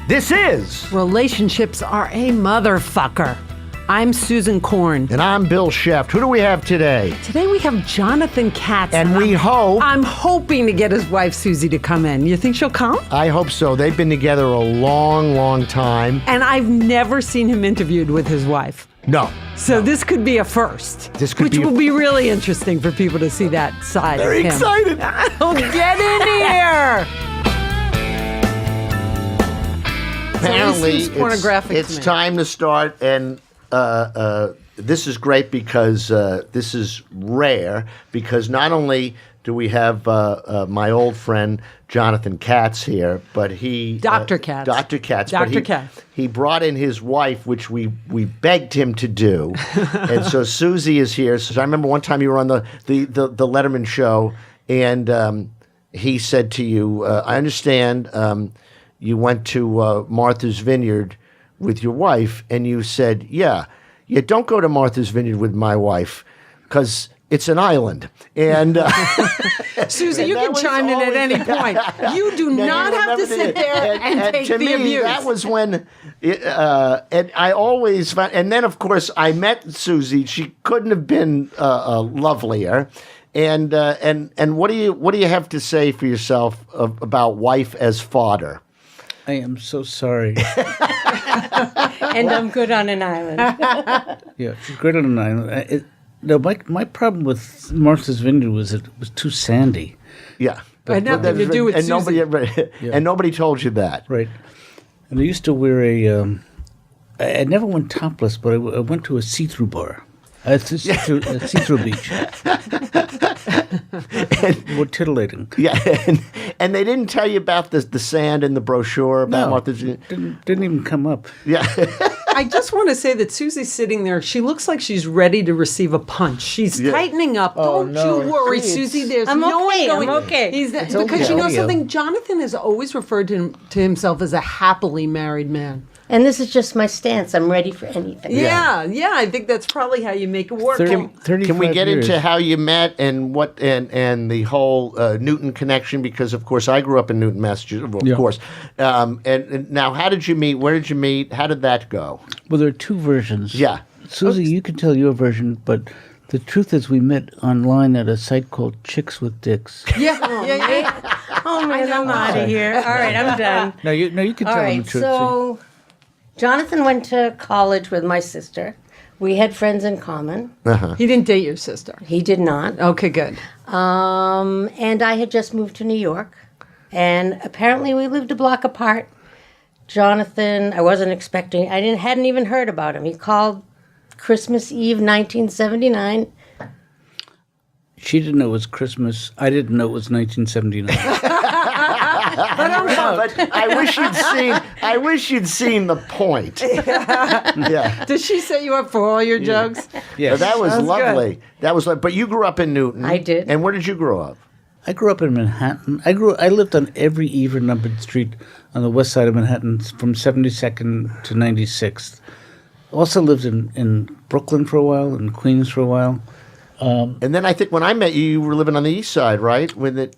This is... Relationships are a motherfucker. I'm Susan Korn. And I'm Bill Sheft. Who do we have today? Today we have Jonathan Katz. And we hope... I'm hoping to get his wife, Susie, to come in. You think she'll come? I hope so. They've been together a long, long time. And I've never seen him interviewed with his wife. No. So this could be a first. Which will be really interesting for people to see that side of him. Very excited. Oh, get in here. Apparently, So pornographic it's time to start, and this is great because this is rare, because not only do we have my old friend Jonathan Katz here, but he... Dr. Katz. Dr. Katz. Dr. Katz. He brought in his wife, which we begged him to do. And so Susie is here. So I remember one time you were on the Letterman show, and he said to you, I understand... you went to Martha's Vineyard with your wife, and you said, yeah, don't go to Martha's Vineyard with my wife, because it's an island. And Susie, you can chime in at any point. You do not have to sit there and take to the me, abuse. That was when, and I always found, and then of course I met Susie. She couldn't have been lovelier. And what do you have to say for yourself about wife as fodder? I am so sorry. And I'm good on an island. Yeah, she's great on an island. My problem with Martha's Vineyard was it was too sandy. Yeah. It had nothing to do with and Susie. and nobody told you that. Right. And I used to wear I never went topless, but I went to a see-through bar. A see-through beach. More titillating. Yeah, and they didn't tell you about the sand in the brochure about Martha's Vineyard? Didn't even come up. Yeah. I just want to say that Susie's sitting there. She looks like she's ready to receive a punch. She's tightening up. Don't you worry, Susie. There's I'm no okay, one going. I'm okay. Because you know something? Jonathan has always referred to himself as a happily married man. And this is just my stance. I'm ready for anything. Yeah. I think that's probably how you make it work. Can we get into how you met and what and the whole Newton connection? Because of course I grew up in Newton, Massachusetts. Of course. And now, how did you meet? Where did you meet? How did that go? Well, there are two versions. Yeah. Susie, you can tell your version, but the truth is we met online at a site called Chicks with Dicks. Yeah. Oh man, I'm out of here. All right, I'm done. No, you can All tell them right, the truth. so Jonathan went to college with my sister. We had friends in common. He didn't date your sister. He did not. Okay, good. And I had just moved to New York. And apparently we lived a block apart. Jonathan, I wasn't expecting, hadn't even heard about him. He called Christmas Eve, 1979. She didn't know it was Christmas. I didn't know it was 1979. But I wish you'd seen the point. Yeah. Did she set you up for all your jokes? Yes. That was lovely. That was. But you grew up in Newton. I did. And where did you grow up? I grew up in Manhattan. I lived on every even numbered street on the west side of Manhattan from 72nd to 96th. Also lived in Brooklyn for a while, in Queens for a while. And then I think when I met you, you were living on the east side, right? In the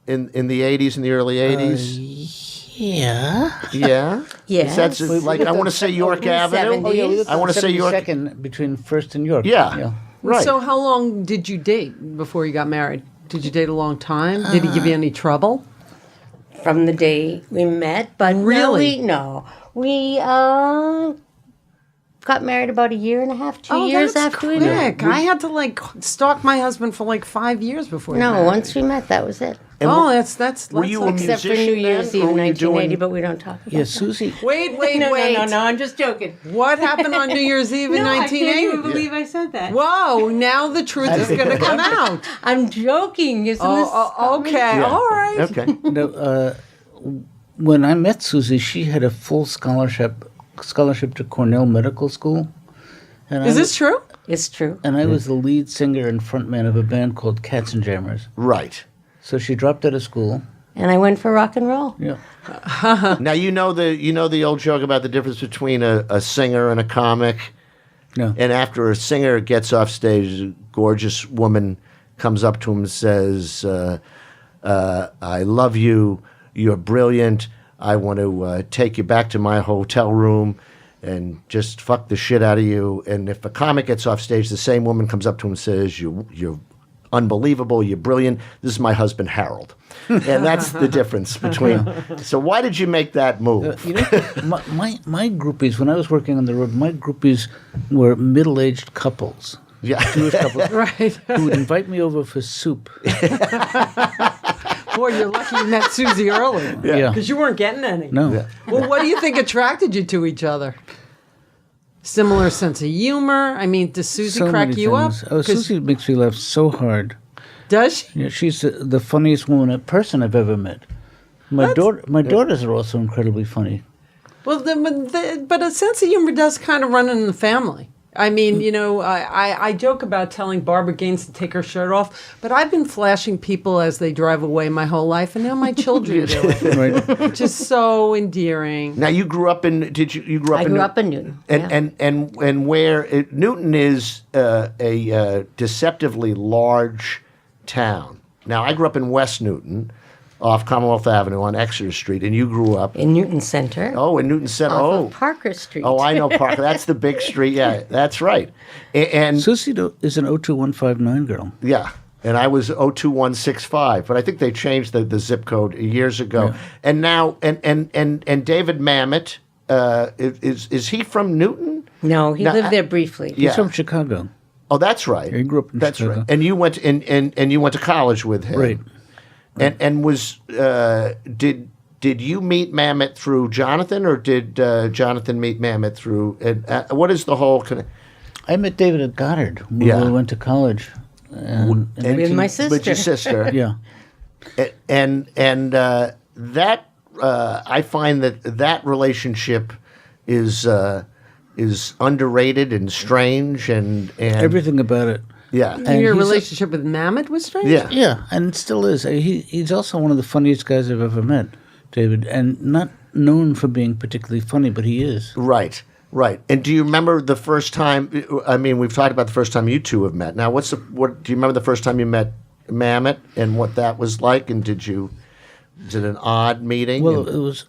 80s, in the early 80s? Yeah. Yeah? Yes. That's like, I want to say York Avenue. 70s. I want to say York. 72nd between First and York. Yeah. Right. So how long did you date before you got married? Did you date a long time? Did he give you any trouble? From the day we met, but Really? we got married about a year and a half, 2 years that's after we met. quick. I had to stalk my husband for 5 years before. we No, married. once we met, that was it. That's. Were you a Except for New musician Year's then, Eve, or were you 1980, doing- but we don't talk about Yeah, that. Susie. Wait. No, I'm just joking. What happened on New Year's Eve in No, I 1980? can't even believe I said that. Whoa! Now the truth is going to come out. I'm joking. Isn't this Okay. Yeah. All right. Okay. No, when I met Susie, she had a full scholarship to Cornell Medical School. And Is this true? It's true. And I was the lead singer and frontman of a band called Katz and Jammers. Right. So she dropped out of school. And I went for rock and roll. Yeah. Now you know the old joke about the difference between a singer and a comic. No. And after a singer gets off stage, a gorgeous woman comes up to him and says, "I love you. You're brilliant, I want to take you back to my hotel room and just fuck the shit out of you. And if a comic gets off stage, the same woman comes up to him and says, you're unbelievable, you're brilliant. This is my husband, Harold. And that's the difference between. So why did you make that move? My groupies, when I was working on the road, my groupies were middle-aged couples. Yeah. Jewish couples. Right. Who would invite me over for soup. Boy, you're lucky you met Susie early. Yeah. Because you weren't getting any. No. Yeah. Well, what do you think attracted you to each other? Similar sense of humor? I mean, does Susie So crack many you things. up? Oh, 'Cause- Susie makes me laugh so hard. Does she? Yeah, she's the funniest person I've ever met. My daughters are also incredibly funny. Well, but a sense of humor does kind of run in the family. I mean, you know, I joke about telling Barbara Gaines to take her shirt off, but I've been flashing people as they drive away my whole life, and now my children do it, Right? which is so endearing. Now you grew up in. Did you grew up? I in grew up in Newton. Yeah. And where Newton is a deceptively large town. Now I grew up in West Newton, off Commonwealth Avenue on Exeter Street, and you grew up In Newton Center. Oh, in Newton Center. Off Oh, of Parker Street. oh, I know Parker. That's the big street. Yeah, that's right. And Susie is an 02159 girl. yeah, and I was 02165, but I think they changed the zip code years ago. Yeah. And now and David Mamet is he from Newton? No, he Now, lived there briefly. Yeah. He's from Chicago. Oh, that's right. He grew up in That's Chicago. right. And you went and you went to college with him, Right. And was did you meet Mamet through Jonathan, or did Jonathan meet Mamet through? What is the whole? I met David at Goddard when Yeah. we went to college. And With my sister. With your sister. yeah. And that I find that relationship is underrated and strange and Everything about it. yeah. And Your he's a- relationship with Mamet was strange? Yeah. Yeah, and still is. He's also one of the funniest guys I've ever met, David, and not known for being particularly funny, but he is. Right. And do you remember the first time? I mean, we've talked about the first time you two have met. Now, what do you remember the first time you met Mamet and what that was like? And was it an odd meeting? Well, it was.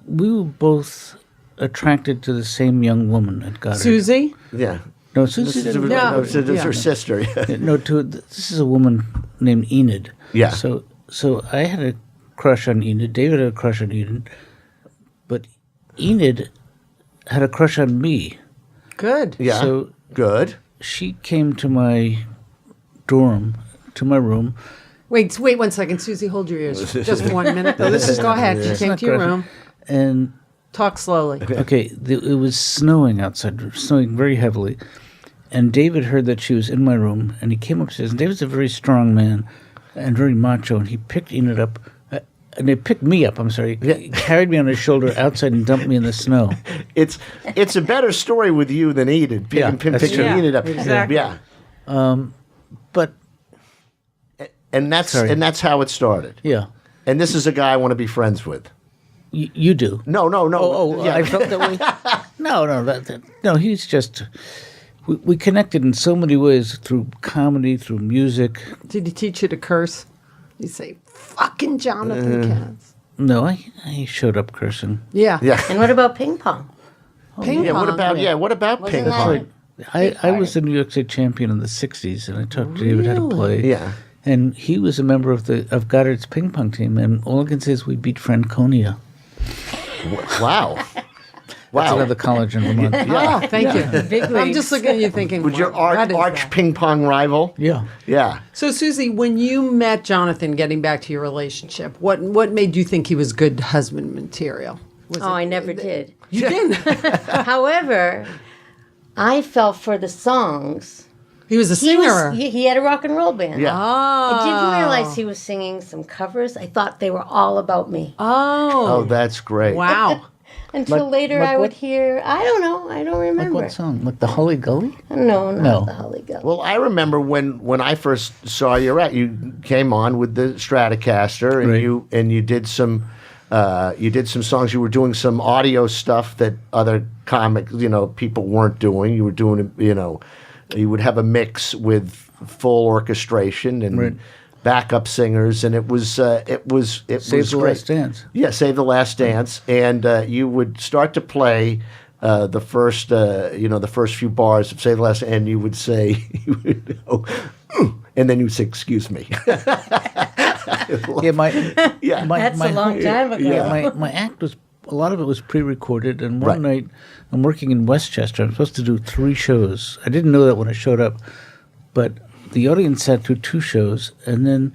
We were both attracted to the same young woman at Goddard. Susie? yeah. No, Susie didn't. Yeah. No, it's her Yeah. sister. No, this is a woman named Enid. Yeah. So I had a crush on Enid. David had a crush on Enid, but Enid had a crush on me. Good. Yeah. So Good. she came to my dorm, to my room. Wait 1 second. Susie, hold your ears. Just 1 minute. No, this is, go ahead. You came not to your graphic. room. And Talk slowly. okay, it was snowing outside, snowing very heavily. And David heard that she was in my room, and he came upstairs. And David's a very strong man and very macho, and he picked Enid up. And they picked me up, I'm sorry. He carried me on his shoulder outside and dumped me in the snow. It's a better story with you than Enid. Yeah, Picking that's true. Enid up. Exactly. Yeah. But, And that's Sorry. how it started. yeah, And this is a guy I want to be friends with. you do. No. Yeah. I felt that way. No, he's just. We connected in so many ways through comedy, through music. Did he teach you to curse? You say, fucking Jonathan Katz. No, I showed up cursing. Yeah. Yeah. And what about ping pong? Ping Yeah. pong. What about Wasn't ping that pong? I was the New York State champion in the '60s, and I taught David how to play. Yeah. And he was a member of Goddard's ping pong team, and all I can say is we beat Franconia. Wow. That's Wow. another college in Vermont. Oh, thank you. Big I'm leagues. just looking at you thinking, With your what is arch that? ping pong rival? Yeah. Yeah. So, Susie, when you met Jonathan, getting back to your relationship, what made you think he was good husband material? Was Oh, I never did. You didn't. However, I fell for the songs. He was a singer. He had a rock and roll band. Yeah. I didn't realize he was singing some covers. I thought they were all about me. Oh, that's great. Wow. Until later like I would what? hear, I don't know, I don't Like remember. what song? Like the Holly Gully? No, not No. the Holy Ghost. Well, I remember when I first saw you came on with the Stratocaster, and Right. you did some songs. You were doing some audio stuff that other people weren't doing. You were doing, you would have a mix with full orchestration and Right. backup singers, and it was Save was the great. Last Dance. Yeah, Save the Last Dance, and you would start to play the first few bars of Save the Last, and you would say, and then you would say, "Excuse me." Yeah, my That's a long time ago. Yeah, my act was, a lot of it was pre-recorded, and one Right. night I'm working in Westchester. I'm supposed to do 3 shows. I didn't know that when I showed up, but the audience sat through 2 shows, and then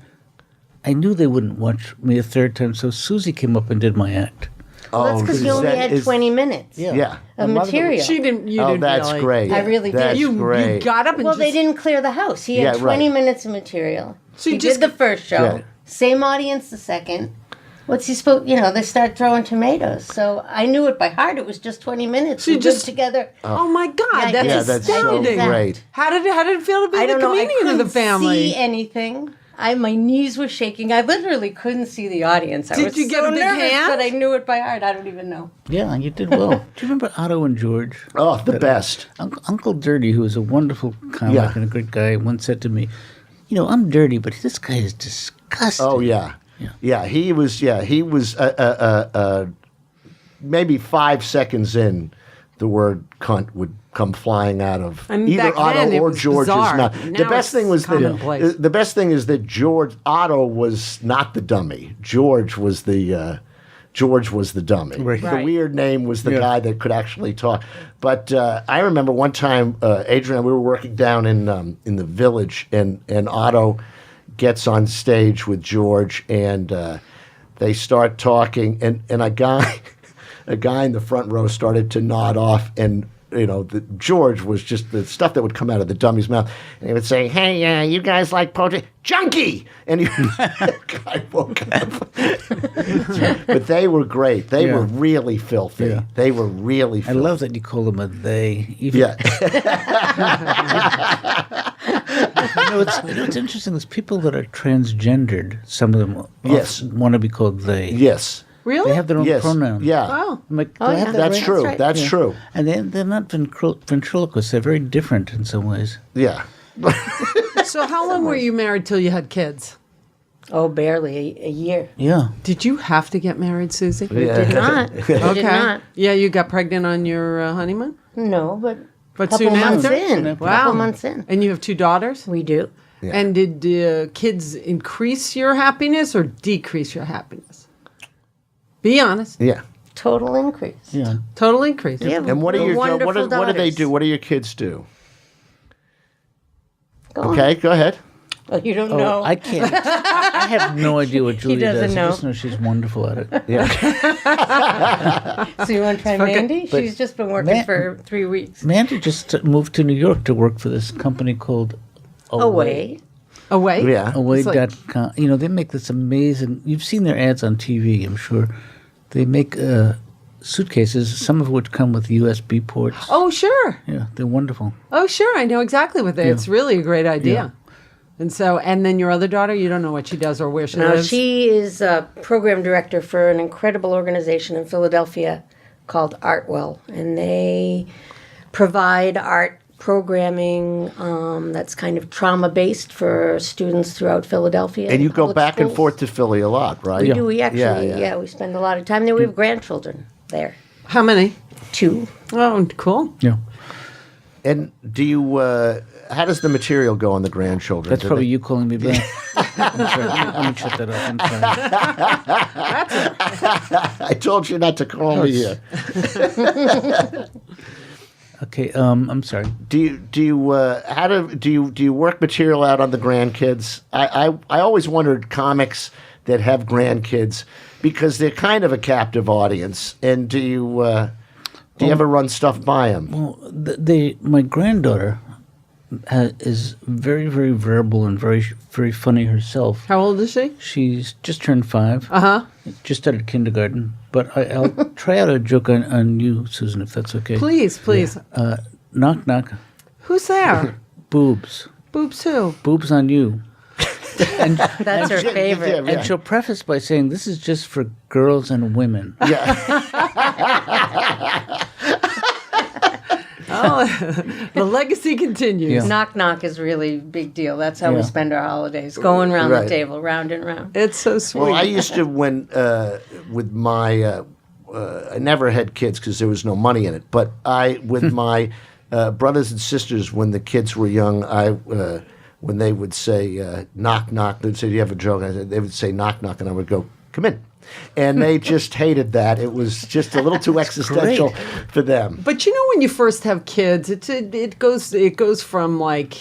I knew they wouldn't watch me a third time, so Susie came up and did my act. Well, that's because you only had 20 minutes Yeah. of A lot of it material. She didn't. You Oh, didn't that's really. great. I really did. That's You great. got up and Well, just, they didn't clear the house. He had Yeah, 20 right. minutes of material. So you he just- did the first show. Yeah. Same audience the second. What's he supposed? They start throwing tomatoes. So I knew it by heart. It was just 20 minutes. So you We lived just- together. Oh my God, Yeah, that's Yeah, that's so astounding. great. How did it feel to be I the don't know. I comedian couldn't of the family? see anything. My knees were shaking. I literally couldn't see the audience. I Did was you get so a big nervous, hand? but I knew it by heart. I don't even know. Yeah, you did well. Do you remember Otto and George? Oh, the best. Uncle Dirty, who was a wonderful comic Yeah. and a great guy, once said to me, I'm dirty, but this guy is disgusting. Oh yeah. He was maybe 5 seconds in, the word cunt would come flying out of I mean, either back then Otto it or was George's bizarre. mouth. Now The best it's thing was commonplace. the best thing is that Otto was not the dummy. George was the dummy. Right. The Right. weird name was the Yeah. guy that could actually talk. But I remember one time, Adrian, we were working down in the Village, and Otto gets on stage with George, and they start talking, and a guy in the front row started to nod off, and George was just the stuff that would come out of the dummy's mouth, and he would say, "Hey, you guys like poetry? Junkie!" And the guy woke up. But they were great. They Yeah. were really filthy. Yeah. They were really I filthy. love that you call them a they. Even, Yeah. It's interesting. There's people that are transgendered. Some of them Yes. want to be called they. Yes. Really? They have their own Yes. pronouns. Yeah. Wow. I'm like, Oh, do I yeah. have that That's right? true. right. That's Yeah. true. And they're not ventriloquists. They're very different in some ways. Yeah. So how long were you married till you had kids? Oh, barely a year. Yeah. Did you have to get married, Susie? Yeah. Did not. I did not. Yeah, you got pregnant on your honeymoon? No, but But couple soon months after? in. Wow. Couple months in. And you have 2 daughters? We do. Yeah. And did kids increase your happiness or decrease your happiness? Be honest. Yeah. Total increase. Yeah. Total increase. We have And what do real your what wonderful do they daughters. do? What do your kids do? Go on. Okay, go ahead. Oh, you don't Oh, know. I can't. I have no idea what Julie doesn't does. know. I just know she's wonderful at it. Yeah. So you want to try Mandy? but She's just been working Man- for 3 weeks. Mandy just moved to New York to work for this company called Away. Away? Yeah. Away.com. They make this amazing. You've seen their ads on TV, I'm sure. They make suitcases, some of which come with USB ports. Oh, sure. Yeah, they're wonderful. Oh, sure. I know exactly what they It's really a great idea. And then your other daughter, you don't know what she does or where she Now, lives? she is a program director for an incredible organization in Philadelphia called Artwell. And they provide art programming that's kind of trauma-based for students throughout Philadelphia. And you in go public back and schools. forth to Philly a lot, right? We do. We actually, Yeah. we spend a lot of time there. We have grandchildren there. How many? 2. Oh, cool. Yeah. And do you? How does the material go on the grandchildren? That's Do probably they- you calling me back. I'm sorry. Let me shut that off. I'm sorry. I told you not to call me here. Okay, I'm sorry. Do you work material out on the grandkids? I always wondered comics that have grandkids because they're kind of a captive audience. And do you ever run stuff by them? Well, my granddaughter is very, very verbal and very, very funny herself. How old is she? She's just turned 5. Uh-huh. Just started kindergarten. But I'll try out a joke on you, Susan, if that's okay. Please, please. Knock, knock. Who's there? Boobs. Boobs who? Boobs on you. That's her favorite. And she'll preface by saying, this is just for girls and women. Yeah. Oh, the legacy continues. Yeah. Knock knock is really a big deal. That's how we Yeah. spend our holidays, going around Right. the table, round and round. It's so sweet. Well, I used to when with my I never had kids because there was no money in it. But with my brothers and sisters when the kids were young, when they would say knock knock, they'd say, "Do you have a joke?" They would say knock knock, and I would go, "Come in." And they just hated that. It was just a little too existential for them. But you know, when you first have kids, it goes from like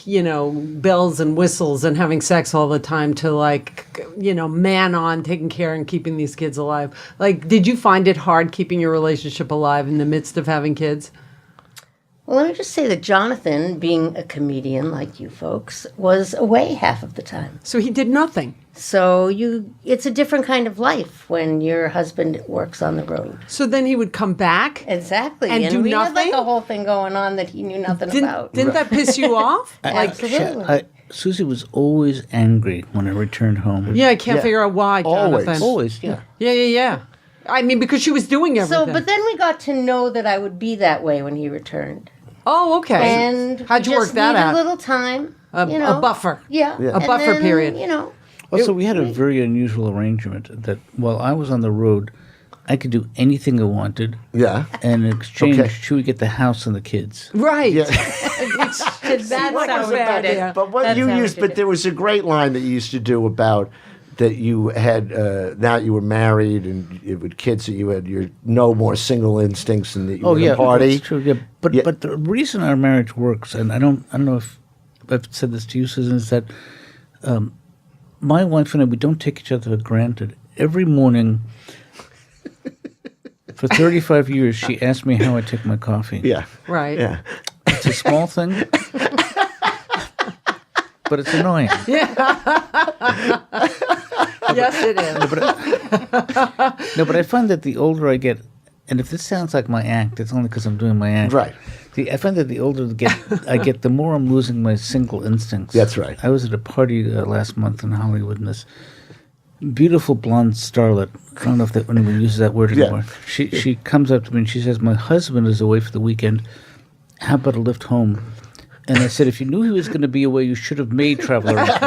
bells and whistles and having sex all the time to like man on taking care and keeping these kids alive. Like, did you find it hard keeping your relationship alive in the midst of having kids? Well, let me just say that Jonathan, being a comedian like you folks, was away half of the time. So he did nothing. So it's a different kind of life when your husband works on the road. So then he would come back. Exactly. And do we had like nothing? a whole thing going on that he knew nothing about. Didn't that piss you off? Absolutely. Susie was always angry when I returned home. Yeah, I can't Yeah. figure out why, Jonathan. Always, yeah. Yeah. I mean, because she was doing everything. So, but then we got to know that I would be that way when he returned. Oh, okay. And how'd you we work just that needed out? a little time. A buffer. Yeah. Yeah. A And buffer then, period. Also, we had a very unusual arrangement that while I was on the road, I could do anything I wanted. Yeah. And in exchange, Okay. she would get the house and the kids. Right. Yeah. That's What how was we that? did it. Yeah. But what That's you how we used, did but it. there was a great line that you used to do about that you had now you were married and with kids that you had your no more single instincts and that you were gonna party. that's true. Yeah, but Yeah. but the reason our marriage works, and I don't know if I've said this to you, Susan, is that my wife and I, we don't take each other for granted. Every morning for 35 years, she asked me how I take my coffee. Yeah. Right. Yeah. It's a small thing, but it's annoying. Yes, it is. No, but I find that the older I get, and if this sounds like my act, it's only because I'm doing my act. Right. I find that the older I get, the more I'm losing my single instincts. That's right. I was at a party last month in Hollywood, and this beautiful blonde starlet, I don't know if anyone uses that word Yeah. anymore, she comes up to me and she says, "My husband is away for the weekend. How about a lift home?" And I said, "If you knew he was going to be away, you should have made travel arrangements."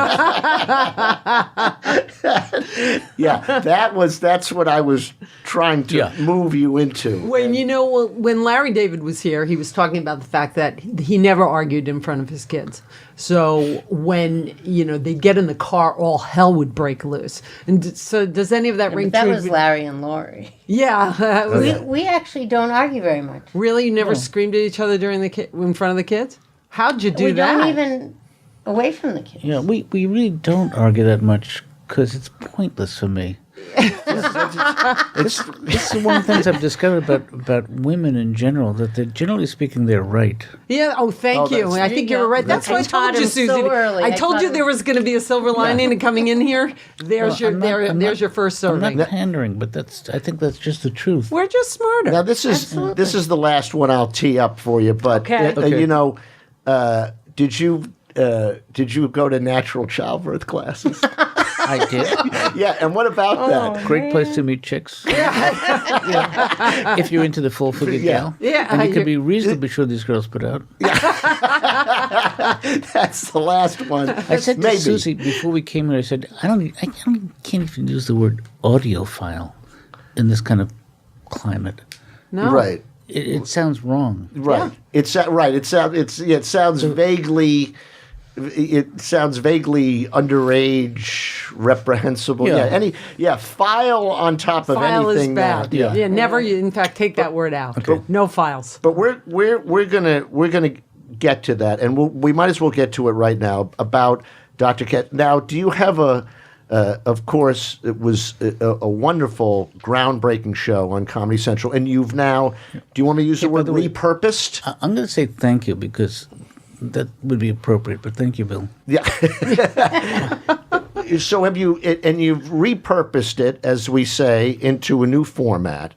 Yeah. That's what I was trying to Yeah. move you into. When Larry David was here, he was talking about the fact that he never argued in front of his kids. So when they get in the car, all hell would break loose. And so, does any of that ring But that true? was Larry and Lori. Yeah. that was- We actually don't argue very much. Really, you never screamed at each other in front of the kids? How'd you do we that? don't even away from the kids. Yeah, we really don't argue that much because it's pointless for me. This is one of the things I've discovered about women in general, that they're generally speaking, they're right. Yeah. Oh, thank you. that's- I think you were right. That's I what I taught told you, him Susie. so early. I I told taught you him- there was going to be a silver lining and coming in here. There's I'm there's not- your first I'm serving. not pandering, but I think that's just the truth. We're just smarter. Now this is the last one I'll tee up for you. But Okay. Okay. did you go to natural childbirth classes? I did. Yeah. And what about that? Great place to meet chicks. Yeah. If you're into the full-figured Yeah. gal. Yeah, And you can you're- be reasonably sure these girls put out. That's the last one. I said to Maybe. Susie before we came here, I said, I can't even use the word audiophile in this kind of climate. No. Right. It sounds wrong. Right. It's right. It sounds vaguely. It sounds vaguely underage, reprehensible. Yeah. File on top of File is anything bad. now. Yeah. Never. In fact, take that word out. Okay. No files. But we're gonna get to that, and we might as well get to it right now about Dr. Katz. Now, do you have of course, it was a wonderful, groundbreaking show on Comedy Central, and you've now. Do you want me to use the by word the way- repurposed? I'm going to say thank you because that would be appropriate, but thank you, Bill. Yeah. So have you? And you've repurposed it, as we say, into a new format.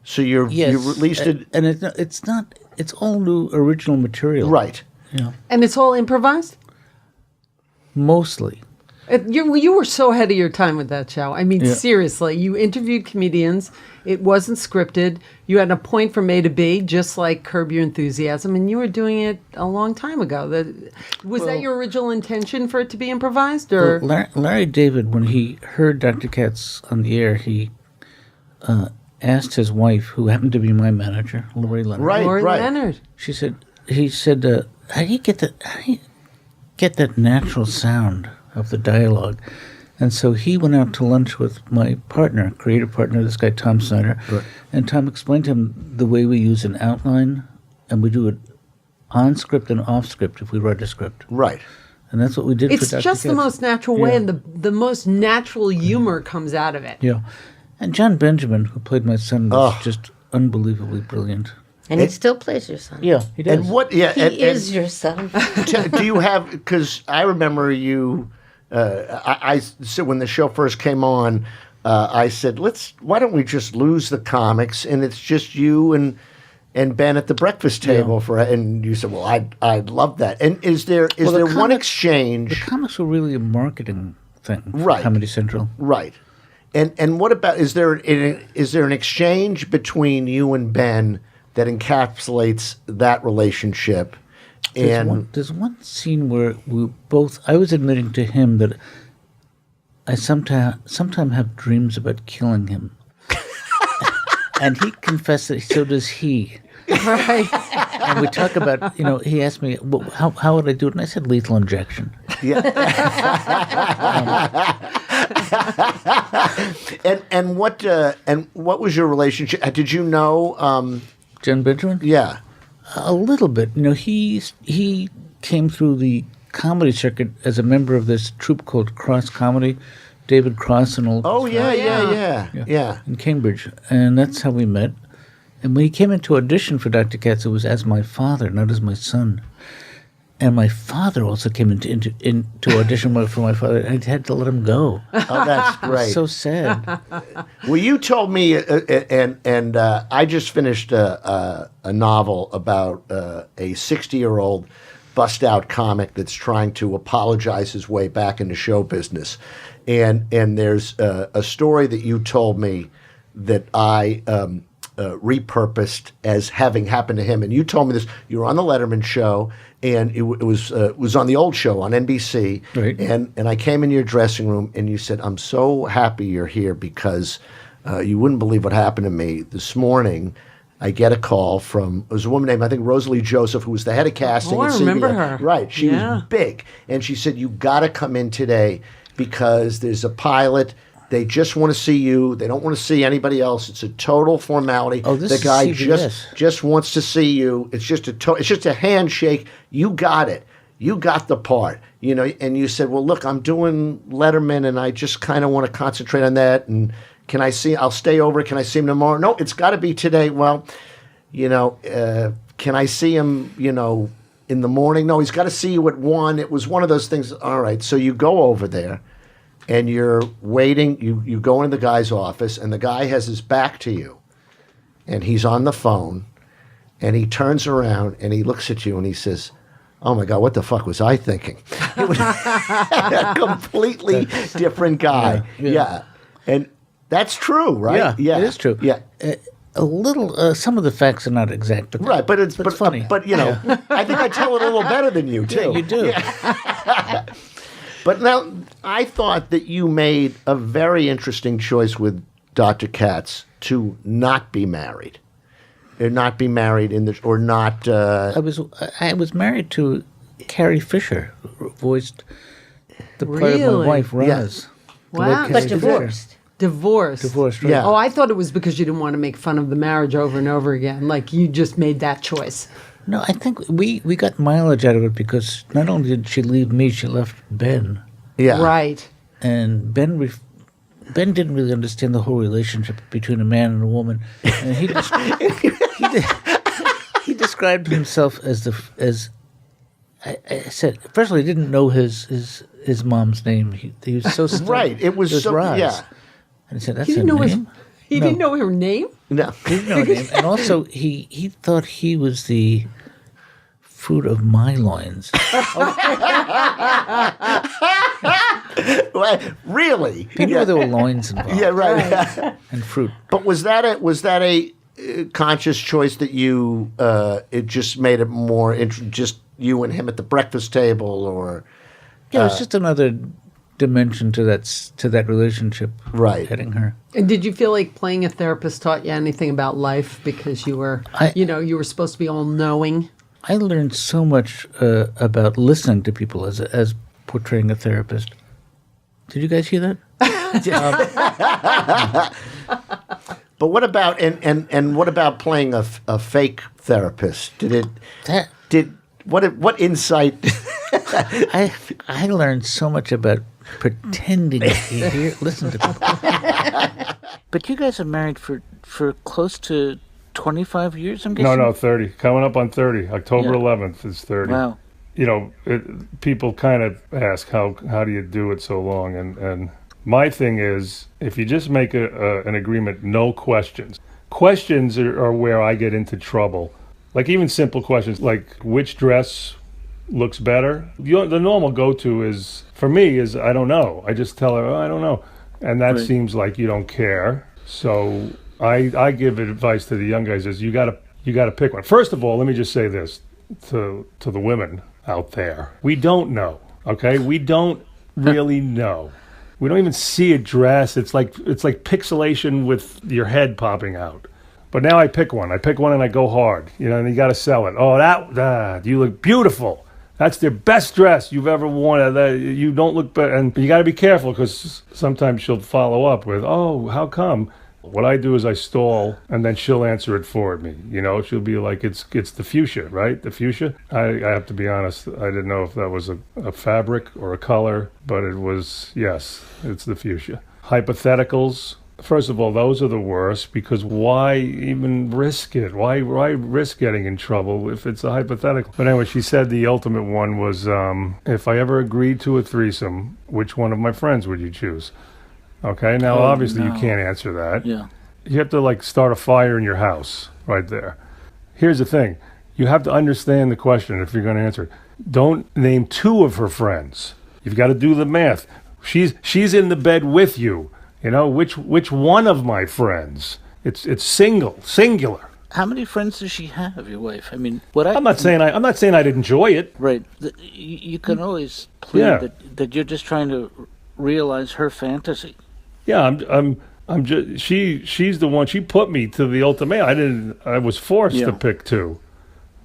So you released it. And it's not, it's all new original material. Right. Yeah. And it's all improvised. Mostly. You were so ahead of your time with that show. I mean, Yeah. seriously, you interviewed comedians. It wasn't scripted. You had a point from A to B, just like Curb Your Enthusiasm, and you were doing it a long time ago. Was that your original intention for it to be improvised, or Larry David, when he heard Dr. Katz on the air, he asked his wife, who happened to be my manager, Lori Leonard. Right. Lori Leonard? He said, how do you get that natural sound of the dialogue? And so he went out to lunch with my partner, creative partner, this guy Tom Snyder, and Tom explained to him the way we use an outline, and we do it on script and off script if we write a script. Right. And that's what we did it's for Dr. just the Katz. most natural way, Yeah. and the most natural humor comes out of it. Yeah. And John Benjamin, who played my son, was just unbelievably brilliant. And he still plays your son. Yeah, he does. And what? Yeah. He is your son. Do you have? Because I remember you. I said when the show first came on, I said, Why don't we just lose the comics and it's just you and Ben at the breakfast table for? And you said, well, I'd love that. And is there one The exchange? comics were really a marketing thing for Right. Comedy Central. Right. And what about is there an exchange between you and Ben that encapsulates that relationship? There's one scene where I was admitting to him that I sometimes have dreams about killing him. And he confessed that so does he. Right. And we talk about, he asked me, well, how would I do it? And I said lethal injection. Yeah. and what was your relationship? Did you know? John Benjamin? Yeah. A little bit. He came through the comedy circuit as a member of this troupe called Cross Comedy. David Cross and all. Oh yeah. In Cambridge, and that's how we met. And when he came into audition for Dr. Katz, it was as my father, not as my son. And my father also came into audition for my father, and I had to let him go. Oh, that's great. So sad. Well, you told me, and I just finished a novel about a 60-year-old bust-out comic that's trying to apologize his way back into show business. And there's a story that you told me that I repurposed as having happened to him. And you told me this. You were on the Letterman show, and it was on the old show on NBC. Right. And I came in your dressing room, and you said, "I'm so happy you're here because you wouldn't believe what happened to me this morning." I get a call from, it was a woman named, I think, Rosalie Joseph, who was the head of casting Oh, at I remember CBS. her. Right. She Yeah. was big. And she said, you got to come in today because there's a pilot. They just want to see you. They don't want to see anybody else. It's a total formality. Oh, this the is guy CBS. just wants to see you. It's just a handshake. You got it. You got the part. And you said, well, look, I'm doing Letterman, and I just kind of want to concentrate on that. And I'll stay over. Can I see him tomorrow? No, it's got to be today. Well, can I see him, in the morning? No, he's got to see you at 1. It was one of those things. All right. So you go over there and you're waiting. You go into the guy's office, and the guy has his back to you, and he's on the phone, and he turns around and he looks at you and he says, oh my God, what the fuck was I thinking? It was a completely different guy. Yeah. And that's true, right? Yeah, it is true. Yeah. A little. Some of the facts are not exact, but Right, but it's funny. But I think I tell it a little better than you too. Yeah, you do. But now I thought that you made a very interesting choice with Dr. Katz to not be married, or not be married or not. I was married to Carrie Fisher, who voiced the part of Really? my wife, Roz. Wow. Carrie But Fisher. divorced. Divorced, right? Yeah. Oh, I thought it was because you didn't want to make fun of the marriage over and over again. Like you just made that choice. No, I think we got mileage out of it because not only did she leave me, she left Ben. Yeah. Right. And Ben didn't really understand the whole relationship between a man and a woman. And he described himself as I said, first of all, he didn't know his mom's name. He was so stunned. Right. It was so. Roz. Yeah. And he said, that's He her didn't know name? he No. didn't know her name. No. He didn't know her name. And also, he thought he was the fruit of my loins. Really? He knew there were loins involved. Yeah, right. And fruit. But was that a conscious choice that you it just made it more just you and him at the breakfast table, or Yeah, it was just another dimension to that relationship. Right. Hitting her. And did you feel like playing a therapist taught you anything about life because you were, you were supposed to be all knowing? I learned so much about listening to people as portraying a therapist. Did you guys hear that? But what about and what about playing a fake therapist? What insight? I learned so much about pretending to listen to people. But you guys are married for close to 25 years, I'm guessing? No, 30. Coming up on 30. October 11th is 30. Wow. You know, people kind of ask, how do you do it so long? And my thing is, if you just make an agreement, no questions. Questions are where I get into trouble. Like even simple questions, like which dress looks better? The normal go-to is, for me, is I don't know. I just tell her, I don't know. And that seems like you don't care. So I give advice to the young guys is you gotta pick one. First of all, let me just say this to the women out there. We don't know, okay? We don't really know. We don't even see a dress. It's like pixelation with your head popping out. But now I pick one. And I go hard. You know, and you got to sell it. Oh, you look beautiful. That's the best dress you've ever worn. You don't look better. And you got to be careful because sometimes she'll follow up with, oh, how come? What I do is I stall, and then she'll answer it for me. You know, she'll be like, it's the fuchsia, right? The fuchsia? I have to be honest, I didn't know if that was a fabric or a color, but it was, yes, it's the fuchsia. Hypotheticals. First of all, those are the worst because why even risk it? Why risk getting in trouble if it's a hypothetical? But anyway, she said the ultimate one was, if I ever agreed to a threesome, which one of my friends would you choose? Okay, now obviously you can't answer that. Yeah. You have to start a fire in your house right there. Here's the thing. You have to understand the question if you're going to answer it. Don't name two of her friends. You've got to do the math. She's in the bed with you. You know, which one of my friends? It's singular. How many friends does she have, your wife? I mean, I'm not saying I'd enjoy it. Right. You can always plead that you're just trying to realize her fantasy. Yeah, I'm just she's the one. She put me to the ultimatum. I was forced to pick two.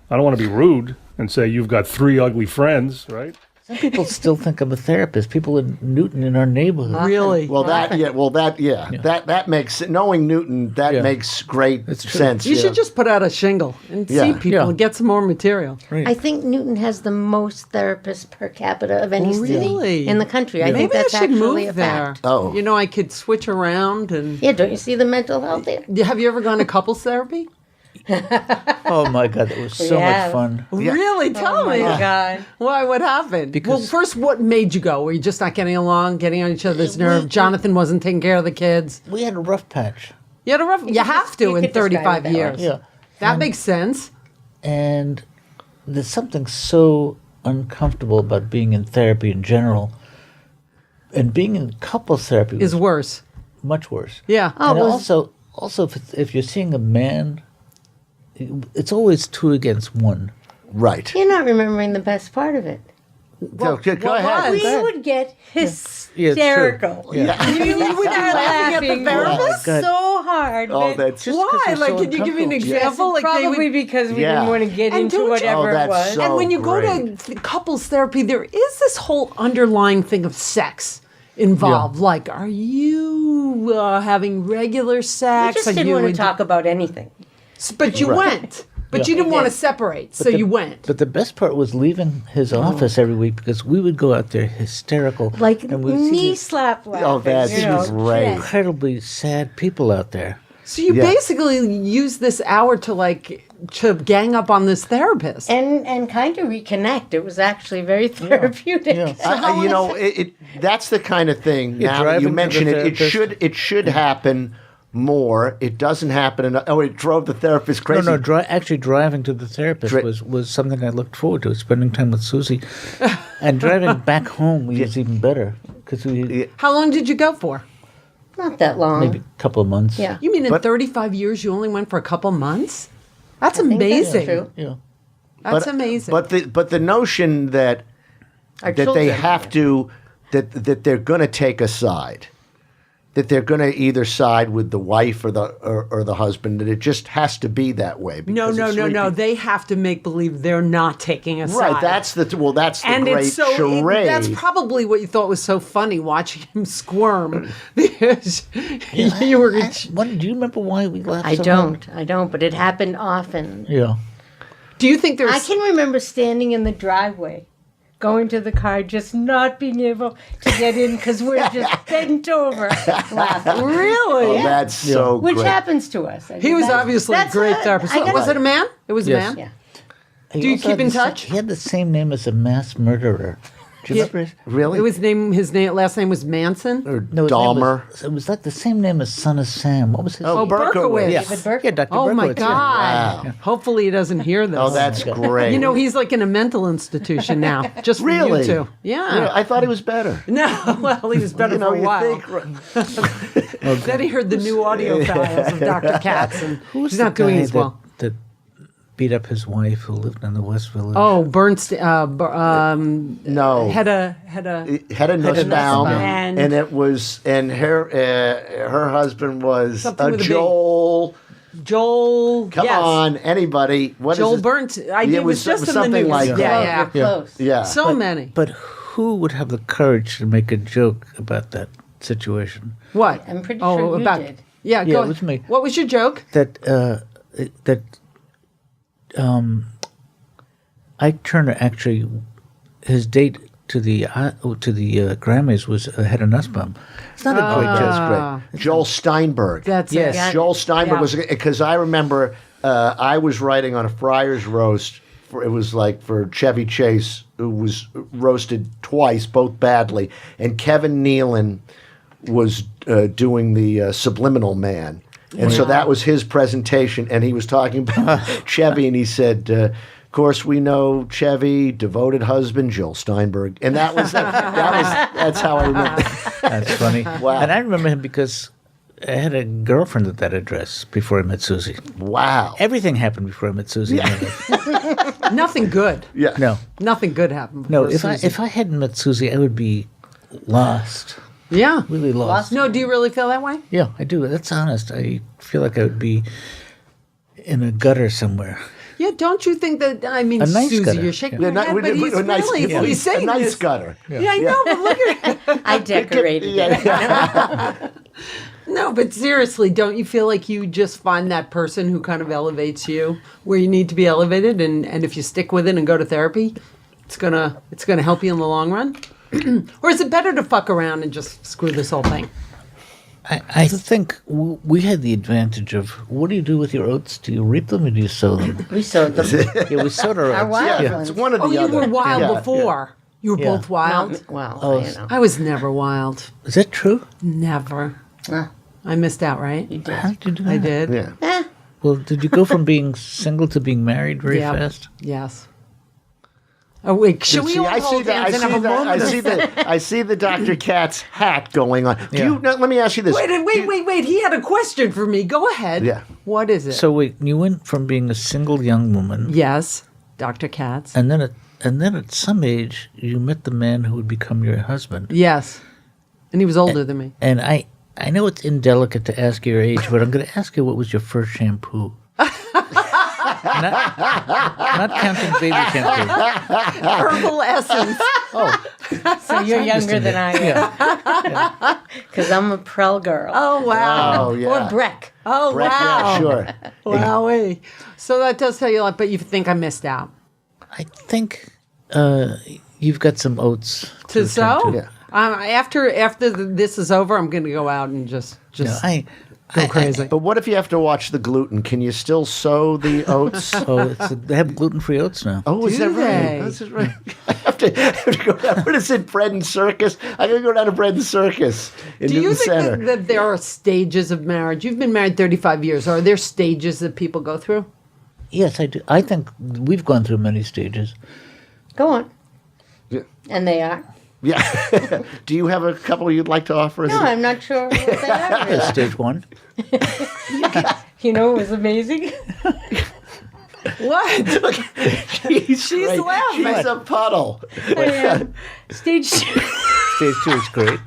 I don't want to be rude and say you've got three ugly friends, right? Some people still think I'm a therapist. People in Newton in our neighborhood. Really? That makes, knowing Newton, makes great sense. You should just put out a shingle and see people and get some more material. Right. I think Newton has the most therapists per capita of any city in the country. I think Maybe that's I should actually move a there. fact. Oh. You know, I could switch around and... Yeah, don't you see the mental health there? Have you ever gone to couples therapy? Oh my God, that was so much fun. Really? Tell me. Oh my God. Why? What happened? Because- well, first, what made you go? Were you just not getting along, getting on each other's nerve? Jonathan wasn't taking care of the kids. We had a rough patch. You have to you in could describe it 35 that way. years. Yeah. That makes sense. And there's something so uncomfortable about being in therapy in general. And being in couples therapy Is was worse. much worse. Yeah. And also if you're seeing a man, it's always 2 against 1. Right. You're not remembering the best part of it. Go ahead. was? We would get hysterical. Yeah. You would be laughing at the Laughing therapist? God. so hard. Oh, that- that's Just 'cause Why? they're Like, so can you give me an uncomfortable. example? Like, they Probably would... because we Yeah. didn't want to get And into don't you- whatever Oh, it that's was. so- And when you go great. to couples therapy, there is this whole underlying thing of sex involved. Like, are you having regular We sex? just Are didn't you want to in- talk about anything. But you went. But you didn't want to separate, so you went. But the best part was leaving his office every week because we would go out there hysterical. Like and we'd see knee these slap laughing. Oh, that's great. incredibly sad people out there. So you basically use this hour to gang up on this therapist. And kind of reconnect. It was actually very therapeutic. Yeah. That's the kind of thing. You're Now that you driving to mention the it, it should happen more. It doesn't happen enough. Oh, it drove the therapist crazy. No, actually driving to the therapist was something I looked forward to, spending time with Susie. And driving back home was even better because we How long did you go for? Not that long. maybe a couple of months. Yeah. You mean in But- 35 years you only went for a couple months? That's I think that's amazing. true. Yeah. That's amazing. But the notion that Our they children. have to that they're going to take a side, that they're going to either side with the wife or the husband, that it just has to be that way. no, because no, it's no, no. repeat- They have to make believe they're not taking a side. Right, that's the and great it's so charade. that's probably what you thought was so funny watching him squirm because you were Do you remember why we laughed? I so hard? don't, but it happened often. Yeah. Do you think there's I can remember standing in the driveway, going to the car, just not being able to get in because we're just bent over laughing. really? Oh, that's so Which great. happens to us. I He mean, was that's- obviously a that's great a- therapist. I gotta- Was it a man? It was Yes. a man? Yeah. He Do you also keep had in the sa- touch? He had the same name as a mass murderer. Do you remember? Really? It was his last name was Manson. or No, his name Dahmer. it was like the same name as Son of Sam. What was his Oh, name? Berkowitz. Yeah. David Berkowitz. Yeah, Dr. Oh my Berkowitz, yeah. God! Wow. Hopefully he doesn't hear this. Oh, that's great. You know, he's like in a mental institution now. Just for really you two. Yeah. Yeah, I thought he was better. No, well, he was better You know, for a you while. think. Then he heard the new audio files of Dr. Katz, and Who's he's the not doing guy as well. that beat up his wife who lived in the West Village? Oh, Bernstein. No. Hedda Nussbaum, And- and it was, and her husband was Something with a B. Joel. Joel. Come yes. on, anybody. What is Joel it? Bernstein. Yeah, It was just in the something news. like yeah, that. yeah. Close. Yeah. So many. But who would have the courage to make a joke about that situation? What? I'm pretty sure you did. Yeah, Yeah, go it was me. What was your joke? That Ike Turner actually, his date to the Grammys was Hedda Nussbaum. It's not a great joke. That's great. Joel Steinberg. That's Yes. it. Yeah. Joel Steinberg Yeah. was, because I remember I was writing on a Friars roast. It was like for Chevy Chase, who was roasted twice, both badly, and Kevin Nealon was doing the Subliminal Man, and so that was his presentation, and he was talking about Chevy, and he said, "Of course, we know Chevy, devoted husband, Joel Steinberg," and that's how I remember. That's funny. Wow. And I remember him because I had a girlfriend at that address before I met Susie. Wow. Everything happened before I met Susie. Nothing good. Yeah. No, Nothing good happened. no. before Susie. If I hadn't met Susie, I would be lost. Yeah. Really lost. No, do you really feel that way? Yeah, I do. That's honest. I feel like I would be in a gutter somewhere. Yeah, don't you think that? I mean, A nice Susie, gutter. you're shaking Yeah, your head, but he's really he's a saying nice this. gutter. Yeah, I know, but look at I decorated it. no, but seriously, don't you feel like you just find that person who kind of elevates you where you need to be elevated, and if you stick with it and go to therapy, it's gonna help you in the long run? Or is it better to fuck around and just screw this whole thing? I think we had the advantage of, what do you do with your oats? Do you reap them or do you sow them? We sowed them. Yeah, we sowed our Our oats. wild Yeah, ones. it's one or the Oh, you other. were wild Yeah, before. You were Yeah. both wild. Well, Oh, you know. I was never wild. Is that true? Never. Ah, I missed out, right? you did. How did you do that? I did. Yeah. Eh, Well, did you go from being single to being married very Yeah. fast? Yes. Oh wait, should we See, all I see hold that. hands I and have see a that. moment? I see the Dr. Katz hat going on. Do you? Now, let me ask you this. Wait. He had a question for me. Go ahead. Yeah. What is it? So wait, you went from being a single young woman, Yes, Dr. Katz. and then at some age you met the man who would become your husband. Yes. And he was older than me. And I know it's indelicate to ask your age, but I'm going to ask you, what was your first shampoo? not counting baby shampoo. Herbal essence. So you're younger than I am. Because I'm a Prel girl. Oh wow. Oh yeah. Or Breck. Oh Brett, wow. yeah, sure. Wowee. So that does tell you a lot, but you think I missed out. I think you've got some oats To turn sow? to. Yeah. After this is over, I'm going to go out and just No, I go crazy. But what if you have to watch the gluten? Can you still sow the oats? they have gluten-free oats now. Oh, is Do that right? they? This is right. I have to go down. What is it? Bread and Circus? I'm going to go down to Bread and Circus in Do you Newton think Center. that there are stages of marriage? You've been married 35 years. Are there stages that people go through? Yes, I do. I think we've gone through many stages. Go on. Yeah. And they are. Yeah. Do you have a couple you'd like to offer? No, I'm not sure what they are. Yeah, stage one. You know, it was amazing. What? She's great. laughing. She's a puddle. Stage 2. Stage two is great.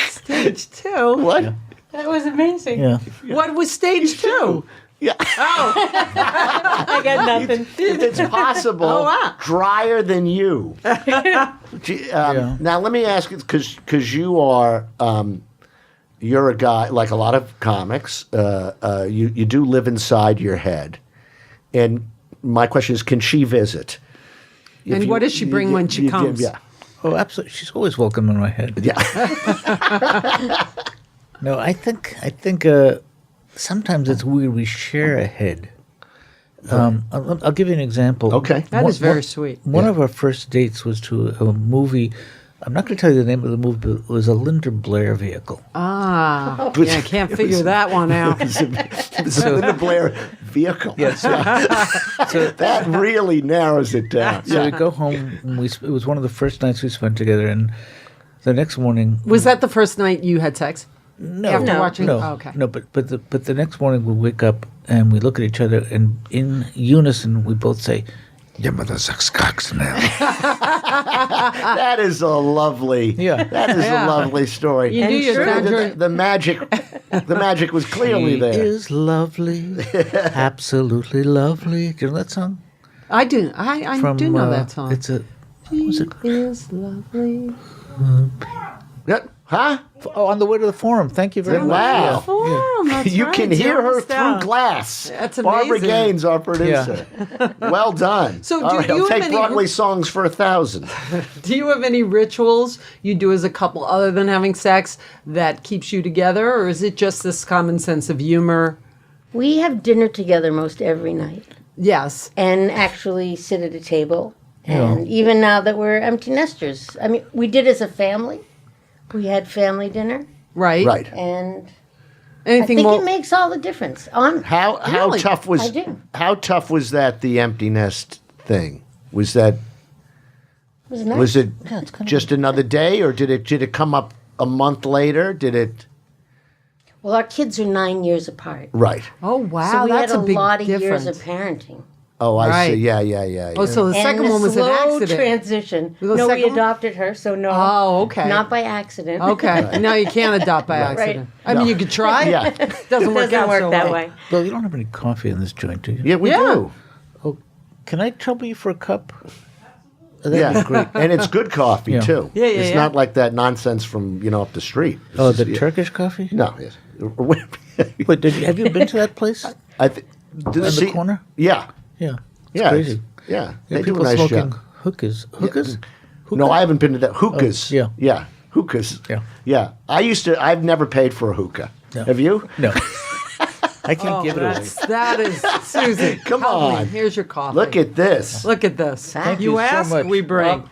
Stage 2. What? That was amazing. Yeah. What was stage 2? Yeah. I got nothing. If it's possible, Oh, wow. drier than you. Now let me ask you, because you are you're a guy like a lot of comics. You do live inside your head, and my question is, can she visit? And what does she bring when she comes? Yeah. Oh, absolutely. She's always welcome in my head. Yeah. No, I think sometimes it's weird. We share a head. I'll give you an example. Okay. That is very sweet. One of our first dates was to a movie. I'm not going to tell you the name of the movie, but it was a Linda Blair vehicle. Ah. Yeah, I can't figure that one out. It's a Linda Blair vehicle. Yes. So that really narrows it down. So we go home. And it was one of the first nights we spent together, and the next morning. Was that the first night you had sex? No, After watching? no, Oh, okay. no. But the next morning we wake up and we look at each other, and in unison we both say, "Your mother's ex-cox now." That is a lovely. Yeah. That is a lovely story. You knew you Sure, found your... the magic was clearly She there. is lovely, absolutely lovely. Do you know that song? I do. I do know that song. It's a. What was it? Is lovely. Yeah. Huh? Oh, on the way to the forum. Thank you very much. Wow. Forum, that's You right. can hear her Zero down. through glass. That's Barbara amazing. Gaines, our producer. Well done. So All do right, you I'll have take any- Broadway songs for 1,000. Do you have any rituals you do as a couple other than having sex that keeps you together, or is it just this common sense of humor? We have dinner together most every night Yes. and actually sit at a table. And even now that we're empty nesters, I mean, we did as a family. We had family dinner, Right. Right. and I Anything think more? it makes all the difference. How Really? tough was I do. how tough was that the empty nest thing? Was that was nice. was it Yeah, it's kind of- just another day, or did it come up a month later? Did it? Well, our kids are 9 years apart. Right. Oh wow, So we that's had a big lot of difference. years of parenting. Oh, I see. Right. Yeah. Oh, so the And second the one was an slow accident. transition. The No, we second one? adopted her, so no. Oh, okay. Not by accident. Okay. No, you can't adopt by accident. I mean, you could try. Yeah. Doesn't work Doesn't out work so that well. way. Bill, you don't have any coffee in this joint, do you? Yeah, we Yeah. do. Oh, can I trouble you for a cup? That'd Yeah, be great. and it's good coffee Yeah. too. Yeah, It's yeah. not like that nonsense from up the street. Oh, This the is- Turkish coffee? No. Yes. Wait, have you been to that place? I think In the corner? Yeah. Yeah. It's Yeah. crazy. Yeah. Yeah, They do a people nice smoking job. hookahs. Hookahs? No, I haven't been to that. Hookahs. Oh, yeah. Yeah. Hookahs. Yeah. Yeah. I've never paid for a hookah. No. Have you? No. I can't Oh, give it away. that is Susan. Come help me. on. Here's your coffee. Look at this. Look at this. Thank you you so ask, much. we bring.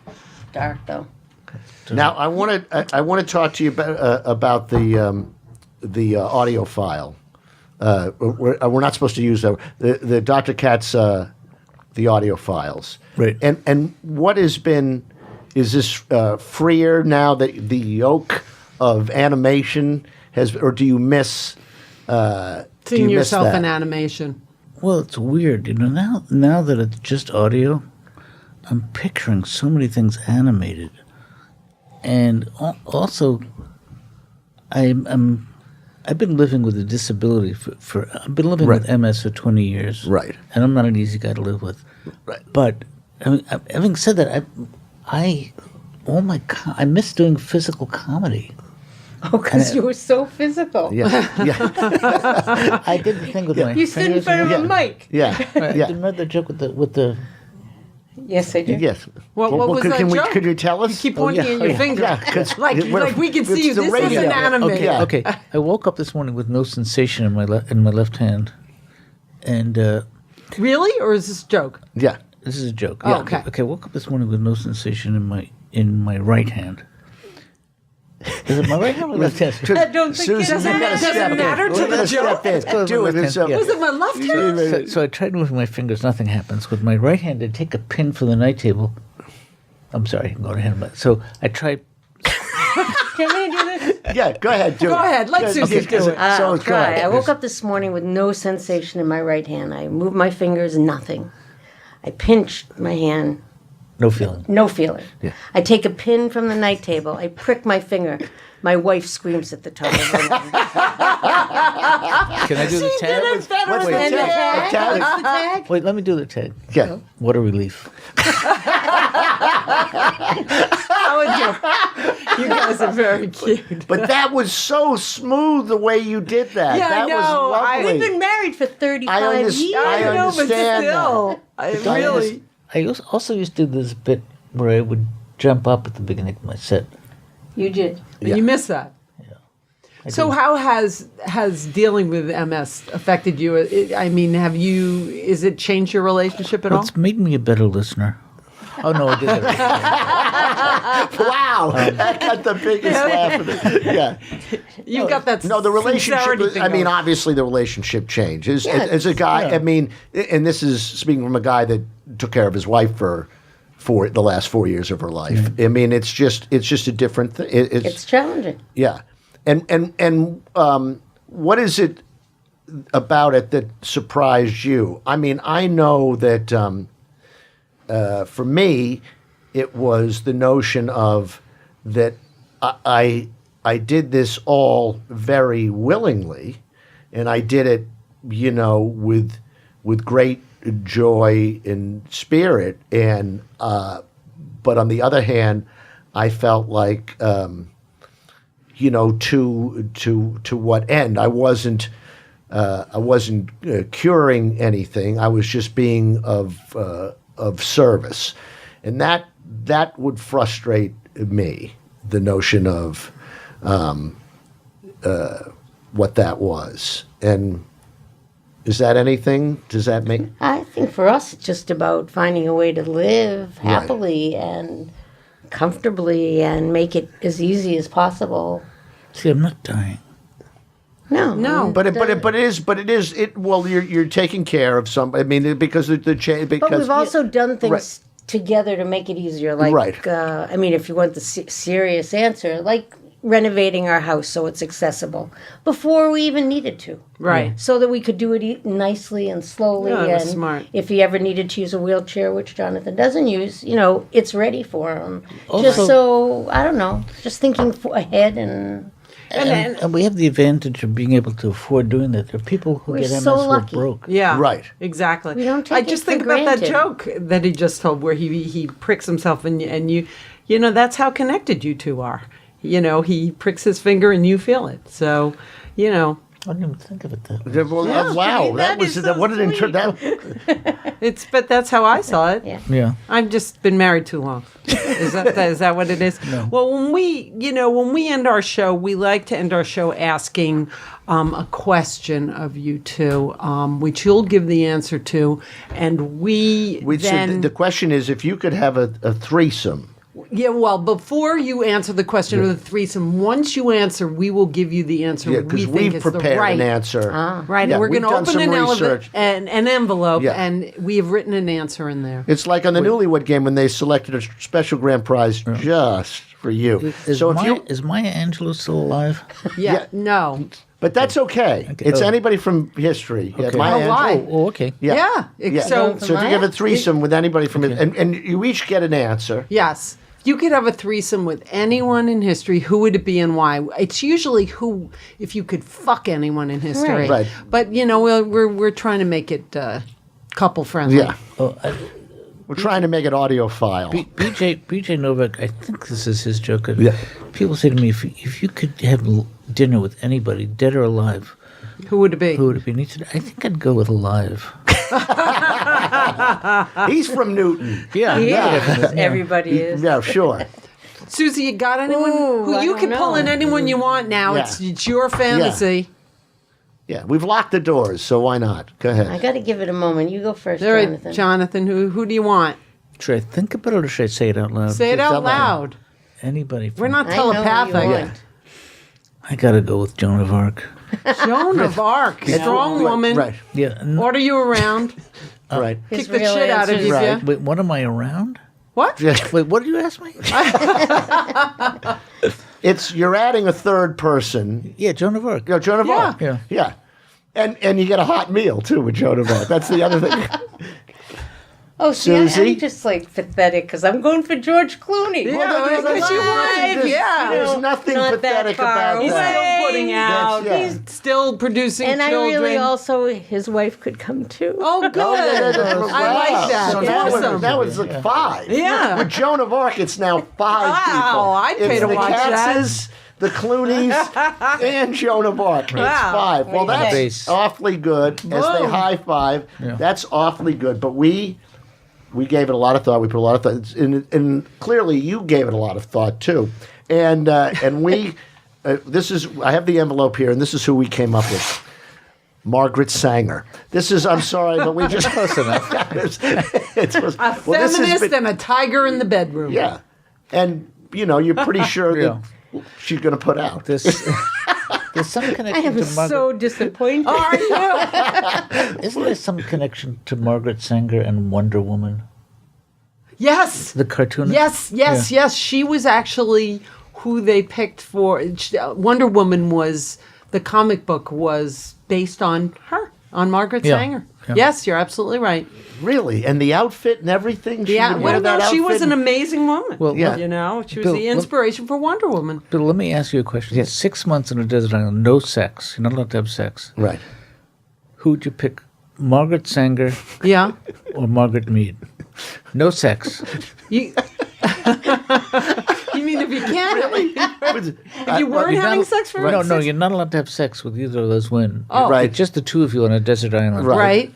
Dark though. Now I want to talk to you about the audio file. We're not supposed to use that. The Dr. Katz the audio files. Right. And what has been is this freer now that the yoke of animation has, or do you miss? Do Seeing you miss yourself that? in animation. Well, it's weird, Now that it's just audio, I'm picturing so many things animated, and also, I've been living with a disability for I've been living with MS for 20 years, Right. And I'm not an easy guy to live with, Right. But having said that, I miss doing physical comedy. Oh, because you were so physical. Yeah. Yeah. I did the thing with my You stood in fingers front of and- a mic. Yeah. Right, Yeah. Remember the joke with the Yes, I did. Yes. What was could, that can joke? could you tell us? Keep pointing yeah. at your Oh, yeah. finger. Yeah, 'cause like we can it's see you. the This radio. isn't animated. Yeah. Okay, I woke up this morning with no sensation in my left hand, and Really? Or is this a joke? Yeah. this is a joke. Oh, okay. Okay, I woke up this morning with no sensation in my right hand. Is it my right hand or left hand? I don't think Susan, it you gotta matter. step Doesn't in. matter to You the gotta joke. step in. Close Do my it. left It's hand, yeah. Was it my left hand? So I tried moving my fingers. Nothing happens. With my right hand, I take a pin from the night table. I'm sorry, I'm going ahead of my. So I tried Do you want me to do this? Yeah, go ahead. Do Go it. ahead, let Susie do it. I'll go try. ahead. I woke up this morning with no sensation in my right hand. I moved my fingers, nothing. I pinched my hand, No feeling. no feeling. I take a pin from the night table. I prick my finger. My wife screams at the top of her lungs. Can I do the tag? What's the And the tag? tag? The tag? What's the tag? Wait, let me do the tag. Yeah. What a relief. How adorable. You guys are very cute. But that was so smooth the way you did that. Yeah, I that know. was lovely. We've been married for 35 years. I know, but understand still, really. I also used to do this bit where I would jump up at the beginning of my set. You did. Yeah. You missed that. So how has dealing with MS affected you? I mean, is it changed your relationship at all? It's made me a better listener. Oh, no, it didn't. Wow, that got the biggest laugh of it. Yeah. You've got that. No, the relationship. sincerity thing I mean, going. obviously, the relationship changed. As a it's- guy, yeah. I mean, and this is speaking from a guy that took care of his wife for the last 4 years of her life. I mean, it's just a different thing. It's challenging. Yeah, and what is it about it that surprised you? I mean, I know that for me, it was the notion of that I did this all very willingly, and I did it, with great joy and spirit, and but on the other hand, I felt like. To what end? I wasn't curing anything. I was just being of service, and that would frustrate me. The notion of what that was, and is that anything? Does that make? I think for us, it's just about finding a way to live happily and comfortably and make it as easy as possible. See, I'm not dying. No. But it is. Well, you're taking care of some. I mean, because because But we've also done things Right. together to make it easier. Like, Right. I mean, if you want the serious answer, like renovating our house so it's accessible before we even needed to. Right. So that we could do it nicely and slowly. Yeah, that's and smart. if he ever needed to use a wheelchair, which Jonathan doesn't use, it's ready for him. Just Also- so, I don't know, just thinking ahead and... And we have the advantage of being able to afford doing that. There are people who We're get MS so who are lucky. broke. Yeah. Right. Exactly. We don't I take just it think for about that granted. joke that he just told, where he pricks himself, and you, that's how connected you two are. He pricks his finger, and you feel it. So, I didn't even think of it that way. Well, Yeah, wow, I mean, that is so what an sweet. that. that's how I saw it. Yeah. Yeah. I've just been married too long. Is that what it is? No. Well, when we end our show, we like to end our show asking a question of you two, which you'll give the answer to, and then The question is, if you could have a threesome. yeah. Well, before you answer the question of the threesome, once you answer, we will give you the answer. Yeah, we because think we've is the prepared right an answer. Right, Yeah, and we're we've going to done open some an research. an envelope, Yeah. and we have written an answer in there. It's like on the Newlywed Game when they selected a special grand prize just for you. Is, So if Maya, you, is Maya Angelou still alive? Yeah. No. but that's okay. It's Oh. anybody from history. Yeah, Okay. Maya Oh, why? Angelou. Oh, okay. Yeah. Yeah. So So if you have a threesome with anybody from it, and you each get an answer. yes. You could have a threesome with anyone in history. Who would it be and why? It's usually if you could fuck anyone in history. Right. But we're trying to make it couple friendly. Yeah. Oh, We're trying to make it audiophile. BJ Novak, I think this is his joke. Yeah. People say to me, if you could have dinner with anybody, dead or alive, Who would it be? who would it be? And he said, I think I'd go with alive. He's from Newton. Yeah. He is. Everybody is. Yeah, sure. Susie, you got anyone Ooh, who I you don't can pull know. in anyone you want now? Yeah. It's your fantasy. Yeah, we've locked the doors, so why not? Go I ahead. got to give it a moment. You go first, All right, Jonathan. Jonathan, who do you want? Should I think about it or should I say it out loud? Say it Just out out loud. Uh, loud. Anybody. We're not I know who you telepathic. want. I got to go with Joan of Arc. Joan of Arc, strong woman. Right, Yeah. Order you around. right. His Kick the real shit out of answer's you. Right. Yeah. Wait, what am I around? What? Wait, what did you ask me? you're adding a third person. Yeah, Joan of Arc. You know, Joan of Arc. Yeah. Yeah. And you get a hot meal too with Joan of Arc. That's the other thing. Oh, see, Susie? I'm just like pathetic because I'm going for George Clooney. Yeah, because you wanted, yeah. There's nothing Not that pathetic far about away. He's that. still putting out. That's- He's still producing And children. I really also, his wife could come too. Oh, good. Wow. I like that. So Awesome. that was like 5. Yeah. With Joan of Arc, it's now 5 people. Wow, I'd pay It's to the watch that. Katzes, the Clooney's, and Joan of Arc. It's Wow. 5. Well, that's Base. awfully good. As they Boom. high five, Yeah. that's awfully good. But we gave it a lot of thought. We put a lot of thought, and clearly you gave it a lot of thought too. And we, this is, I have the envelope here, and this is who we came up with. Margaret Sanger. This is, I'm sorry, but we just close enough. A feminist and a tiger in the bedroom. Yeah, and you're pretty sure that she's going to put out. There's some I connection am to Margaret. so disappointed. Are you? Isn't there some connection to Margaret Sanger and Wonder Woman, Yes. the cartoonist? Yes. She was actually who they picked for. Wonder Woman was, the comic book was based on her, on Margaret Yeah, Sanger. yeah. Yes, you're absolutely right. Really, and the outfit and everything. She Yeah, would wear well, that no, she outfit was an and- amazing woman. Well, Yeah. She was Bill, the inspiration for Wonder Woman. Bill, let me ask you a question. 6 months on a desert island, no sex. You're not allowed to have sex. Right. Who would you pick, Margaret Sanger Yeah. or Margaret Mead? No sex. You, you mean if you can't? If you weren't You're having not- sex for No, sex? no, you're not allowed to have sex with either of those women. Oh. Right. It's just the two of you on a desert island. Right.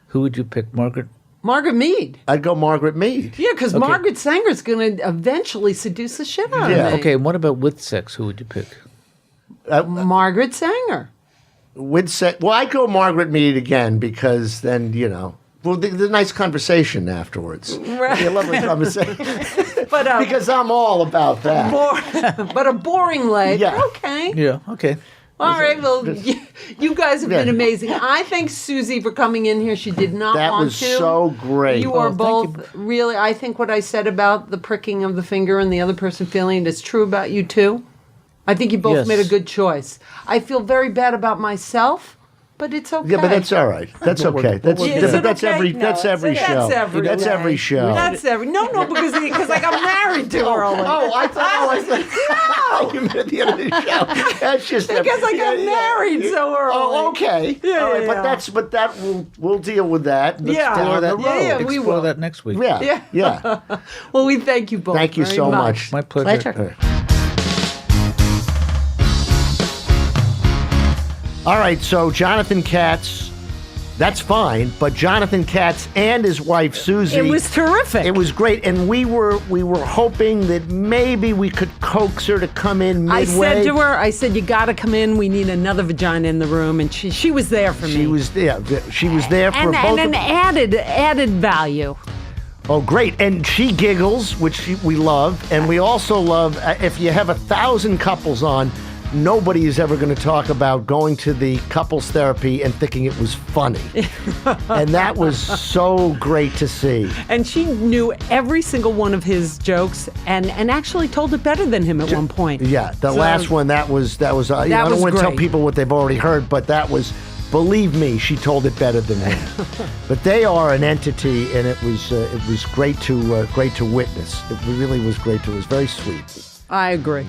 Who would you pick, Margaret? Margaret Mead. I'd go Margaret Mead. Yeah, because Margaret Sanger's going to eventually seduce the shit out of me. Okay, and what about with sex? Who would you pick? Margaret Sanger. Well, I'd go Margaret Mead again because then well, the nice conversation afterwards. Right. Be a lovely conversation. But Because I'm all about that. but a boring leg. Yeah. Okay. Yeah, okay. All right. Well, you guys have been Yeah. amazing. I thank Susie for coming in here. She did not That want was to. so great. You are thank both really. I think what I said about the pricking of the finger and the other person feeling it is true about you too. I think you both Yes. made a good choice. I feel very bad about myself, but it's okay. Yeah, but that's all right. That's okay. That's Is it that's okay? every No, that's every that's show. every That's day. every show. That's every because I got married too early. Oh, I thought you meant at the end of the show. That's just Because I got married so early. Oh, okay. Yeah, all right, yeah. but that we'll deal with that. Let's Yeah. down the that, road. Yeah, we Explore will. that next week. Yeah. Yeah. Well, we thank you both. Thank you very so much. My pleasure. Pleasure. All right, so Jonathan Katz, that's fine, but Jonathan Katz and his wife Susie. It was terrific. It was great, and we were hoping that maybe we could coax her to come in midway. I said to her, you got to come in. We need another vagina in the room, and she was there for me. She was there. She was there for and both. an added value. Oh, great. And she giggles, which we love. And we also love, if you have 1,000 couples on, nobody is ever going to talk about going to the couples therapy and thinking it was funny. And that was so great to see. And she knew every single one of his jokes and actually told it better than him at one point. Yeah, the last one, that was I don't was want to tell great. people what they've already heard, but that was, believe me, she told it better than him. But they are an entity, and it was great to witness. It really was great. It was very sweet. I agree.